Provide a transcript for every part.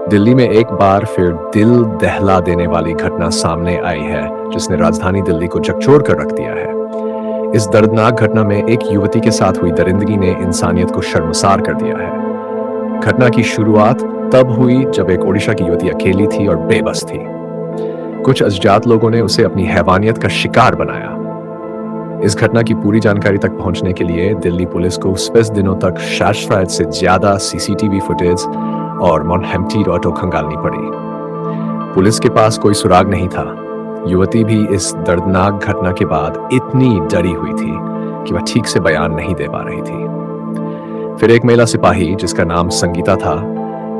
दिल्ली में एक बार फिर दिल दहला देने वाली घटना सामने आई है, जिसने राजधानी दिल्ली को झकझोर कर रख दिया है। इस दर्दनाक घटना में एक युवती के साथ हुई दरिंदगी ने इंसानियत को शर्मसार कर दिया है। घटना की शुरुआत तब हुई जब एक ओडिशा की युवती अकेली थी और बेबस थी। कुछ अज्ञात लोगों ने उसे अपनी हैवानियत का शिकार बनाया। इस घटना की पूरी जानकारी तक पहुंचने के लिए दिल्ली पुलिस को 20 दिनों तक शायद से ज्यादा सीसीटीवी फुटेज और मॉनहेम्प्टी ऑटो खंगालनी पड़ी। पुलिस के पास कोई सुराग नहीं था। युवती भी इस दर्दनाक घटना के बाद इतनी डरी हुई थी कि वह ठीक से बयान नहीं दे पा रही थी। फिर एक महिला सिपाही, जिसका नाम संगीता था,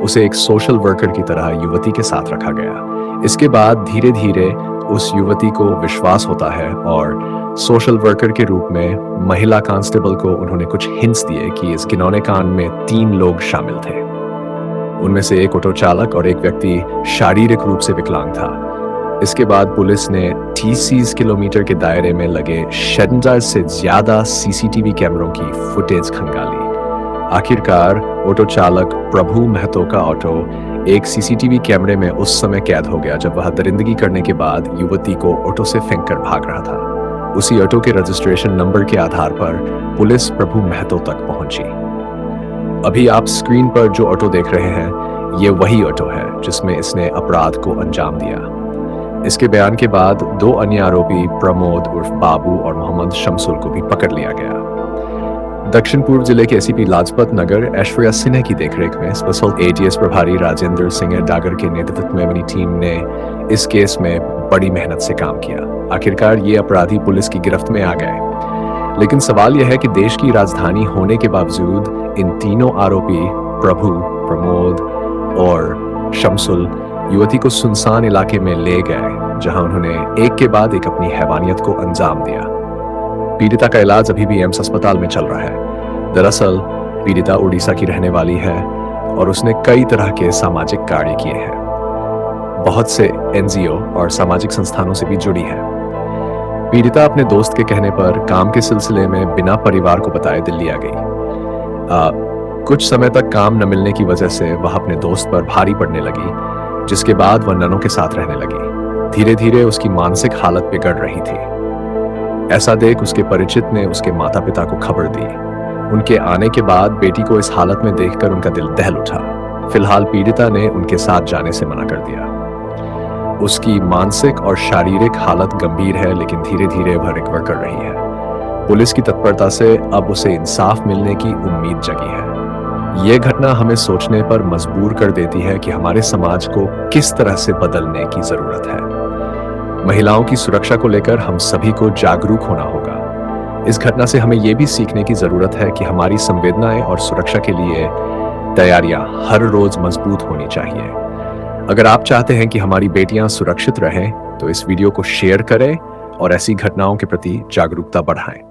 उसे एक सोशल वर्कर की तरह युवती के साथ रखा गया। इसके बाद धीरे धीरे उस युवती को विश्वास होता है और सोशल वर्कर के रूप में महिला कांस्टेबल को उन्होंने कुछ हिंट्स दिए कि इस घिनौने कांड में 3 लोग शामिल थे। उनमें से एक ऑटो चालक और एक व्यक्ति शारीरिक रूप से विकलांग था। इसके बाद पुलिस ने 30 किलोमीटर के दायरे में लगे 70 से ज्यादा सीसीटीवी कैमरों की फुटेज खंगाली। आखिरकार ऑटो चालक प्रभु महतो का ऑटो एक सीसीटीवी कैमरे में उस समय कैद हो गया जब वह दरिंदगी करने के बाद युवती को ऑटो से फेंककर भाग रहा था। उसी ऑटो के रजिस्ट्रेशन नंबर के आधार पर पुलिस प्रभु महतो तक पहुंची। अभी आप स्क्रीन पर जो ऑटो देख रहे हैं, ये वही ऑटो है जिसमें इसने अपराध को अंजाम दिया। इसके बयान के बाद 2 अन्य आरोपी प्रमोद उर्फ बाबू और मोहम्मद शमसुल को भी पकड़ लिया गया। दक्षिण पूर्व जिले के एसीपी लाजपत नगर ऐश्वर्या सिन्हा की देखरेख में स्पेशल एटीएस प्रभारी राजेंद्र सिंह डागर के नेतृत्व में बनी टीम ने इस केस में बड़ी मेहनत से काम किया। आखिरकार ये अपराधी पुलिस की गिरफ्त में आ गए। लेकिन सवाल यह है कि देश की राजधानी होने के बावजूद इन तीनों आरोपी प्रभु, प्रमोद और शमसुल युवती को सुनसान इलाके में ले गए, जहां उन्होंने एक के बाद एक अपनी हैवानियत को अंजाम दिया। पीड़िता का इलाज अभी भी एम्स अस्पताल में चल रहा है। दरअसल पीड़िता उड़ीसा की रहने वाली है और उसने कई तरह के सामाजिक कार्य किए हैं। बहुत से एनजीओ और सामाजिक संस्थानों से भी जुड़ी है। पीड़िता अपने दोस्त के कहने पर काम के सिलसिले में बिना परिवार को बताए दिल्ली आ गई। कुछ समय तक काम न मिलने की वजह से वह अपने दोस्त पर भारी पड़ने लगी, जिसके बाद वह ननों के साथ रहने लगी। धीरे धीरे उसकी मानसिक हालत बिगड़ रही थी। ऐसा देख उसके परिचित ने उसके माता पिता को खबर दी। उनके आने के बाद बेटी को इस हालत में देखकर उनका दिल दहल उठा। फिलहाल पीड़िता ने उनके साथ जाने से मना कर दिया। उसकी मानसिक और शारीरिक हालत गंभीर है, लेकिन धीरे धीरे वह रिकवर कर रही है। पुलिस की तत्परता से अब उसे इंसाफ मिलने की उम्मीद जगी है। यह घटना हमें सोचने पर मजबूर कर देती है कि हमारे समाज को किस तरह से बदलने की जरूरत है। महिलाओं की सुरक्षा को लेकर हम सभी को जागरूक होना होगा। इस घटना से हमें यह भी सीखने की जरूरत है कि हमारी संवेदनाएं और सुरक्षा के लिए तैयारियां हर रोज मजबूत होनी चाहिए। अगर आप चाहते हैं कि हमारी बेटियां सुरक्षित रहें, तो इस वीडियो को शेयर करें और ऐसी घटनाओं के प्रति जागरूकता बढ़ाएं।